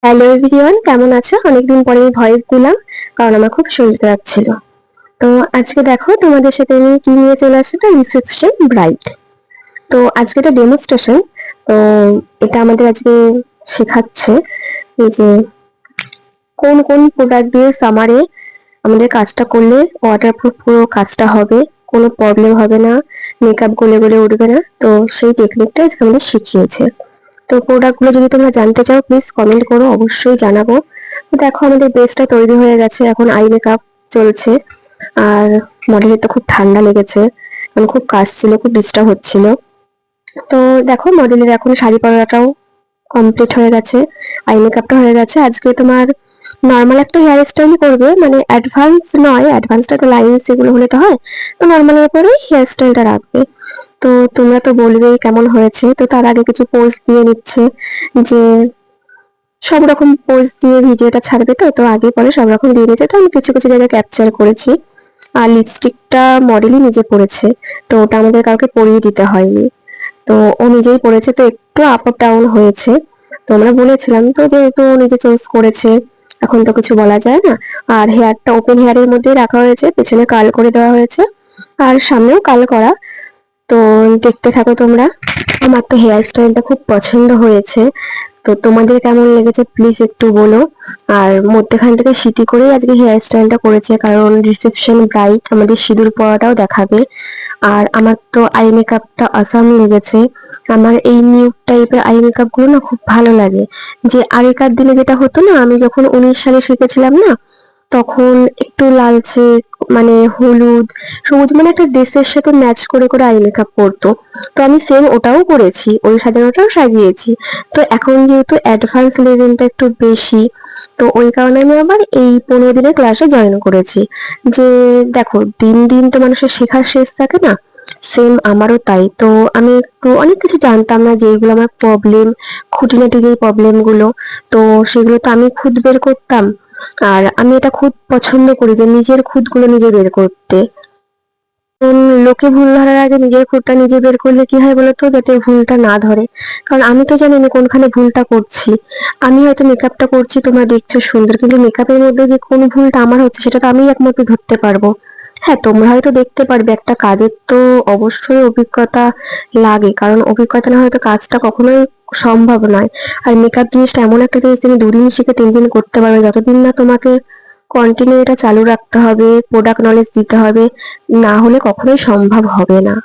Hello everyone, কেমন আছো? অনেকদিন পরে ভয়েস দিলাম কারণ আমার খুব শরীর খারাপ ছিল। তো আজকে দেখো তোমাদের সাথে আমি কি নিয়ে চলে আসছি, এটা রিসেপশন ব্রাইড। তো আজকে এটা ডেমোস্ট্রেশন। তো এটা আমাদের আজকে শেখাচ্ছে এই যে কোন কোন প্রোডাক্ট দিয়ে সামারে আমাদের কাজটা করলে ওয়াটারপ্রুফ পুরো কাজটা হবে, কোনো প্রবলেম হবে না, মেকআপ গলে গলে উঠবে না। তো সেই টেকনিকটা আজকে আমাদের শিখিয়েছে। তো প্রোডাক্ট গুলো যদি তোমরা জানতে চাও প্লিজ কমেন্ট করো, অবশ্যই জানাবো। তো দেখো আমাদের বেসটা তৈরি হয়ে গেছে, এখন আই মেকআপ চলছে। আর মডেলের তো খুব ঠান্ডা লেগেছে, মানে খুব কাশছিল, খুব ডিস্টার্ব হচ্ছিল। তো দেখো মডেলের এখন শাড়ি পরাটাও কমপ্লিট হয়ে গেছে, আই মেকআপটা হয়ে গেছে। আজকে তোমার নর্মাল একটা হেয়ার স্টাইল করবে, মানে অ্যাডভান্স নয়, অ্যাডভান্সটা তো লাইন সেগুলো হলে তো হয়। তো নর্মালের উপরে হেয়ার স্টাইলটা রাখবে। তো তোমরা তো বলবে কেমন হয়েছে। তো তার আগে কিছু পোজ দিয়ে নিচ্ছে, যে সব রকম পোজ দিয়ে ভিডিওটা ছাড়বে। তো তো আগে পরে সব রকম দিয়ে নিয়েছে, তো আমি কিছু কিছু জায়গায় ক্যাপচার করেছি। আর লিপস্টিকটা মডেলই নিজে পরেছে, তো ওটা আমাদের কাউকে পরিয়ে দিতে হয়নি। তো ও নিজেই পরেছে, তো একটু আপ ডাউন হয়েছে। তো আমরা বলেছিলাম, তো যেহেতু ও নিজে চয়েস করেছে, এখন তো কিছু বলা যায় না। আর হেয়ারটা ওপেন হেয়ারের মধ্যেই রাখা হয়েছে, পেছনে কার্ল করে দেওয়া হয়েছে, আর সামনেও কার্ল করা। তো দেখতে থাকো তোমরা। আমার তো হেয়ার স্টাইলটা খুব পছন্দ হয়েছে। তো তোমাদের কেমন লেগেছে প্লিজ একটু বলো। আর মধ্যেখান থেকে সিটি করেই আজকে হেয়ার স্টাইলটা করেছে, কারণ রিসেপশন ব্রাইড আমাদের সিঁদুর পরাটাও দেখাবে। আর আমার তো আই মেকআপটা আসাম লেগেছে। আমার এই নিউ টাইপের আই মেকআপ গুলো না খুব ভালো লাগে। যে আগেকার দিনে যেটা হতো না, আমি যখন 19 সালে শিখেছিলাম না, তখন একটু লালচে, মানে হলুদ, সবুজ, মানে একটা ড্রেসের সাথে ম্যাচ করে করে আই মেকআপ করতো। তো আমি সেম ওটাও করেছি, ওই সাজানোটাও সাজিয়েছি। তো এখন যেহেতু অ্যাডভান্স লেভেলটা একটু বেশি, তো ওই কারণে আমি আবার এই 15 দিনের ক্লাসে জয়েন করেছি। যে দেখো দিন দিন তো মানুষের শেখার শেষ থাকে না, সেম আমারও তাই। তো আমি একটু অনেক কিছু জানতাম না, যেগুলো আমার প্রবলেম, খুঁটিনাটি যেই প্রবলেম গুলো, তো সেগুলো তো আমি খুদ বের করতাম। আর আমি এটা খুব পছন্দ করি যে নিজের খুঁতগুলো নিজে বের করতে। লোকে ভুল ধরার আগে নিজের খুঁতটা নিজে বের করলে কি হয় বলতো, যাতে ভুলটা না ধরে। কারণ আমি তো জানি না কোনখানে ভুলটা করছি। আমি হয়তো মেকআপটা করছি, তোমরা দেখছো সুন্দর, কিন্তু মেকআপের মধ্যে যে কোন ভুলটা আমার হচ্ছে সেটা তো আমি একমাত্র ধরতে পারবো। হ্যাঁ, তোমরা হয়তো দেখতে পারবে, একটা কাজের তো অবশ্যই অভিজ্ঞতা লাগে, কারণ অভিজ্ঞতা না হয়তো কাজটা কখনোই সম্ভব নয়। আর মেকআপ জিনিসটা এমন একটা জিনিস, তুমি 2 দিন শিখে 3 দিন করতে পারবে, যতদিন না তোমাকে কন্টিনিউ এটা চালু রাখতে হবে, প্রোডাক্ট নলেজ দিতে হবে, না হলে কখনোই সম্ভব হবে না।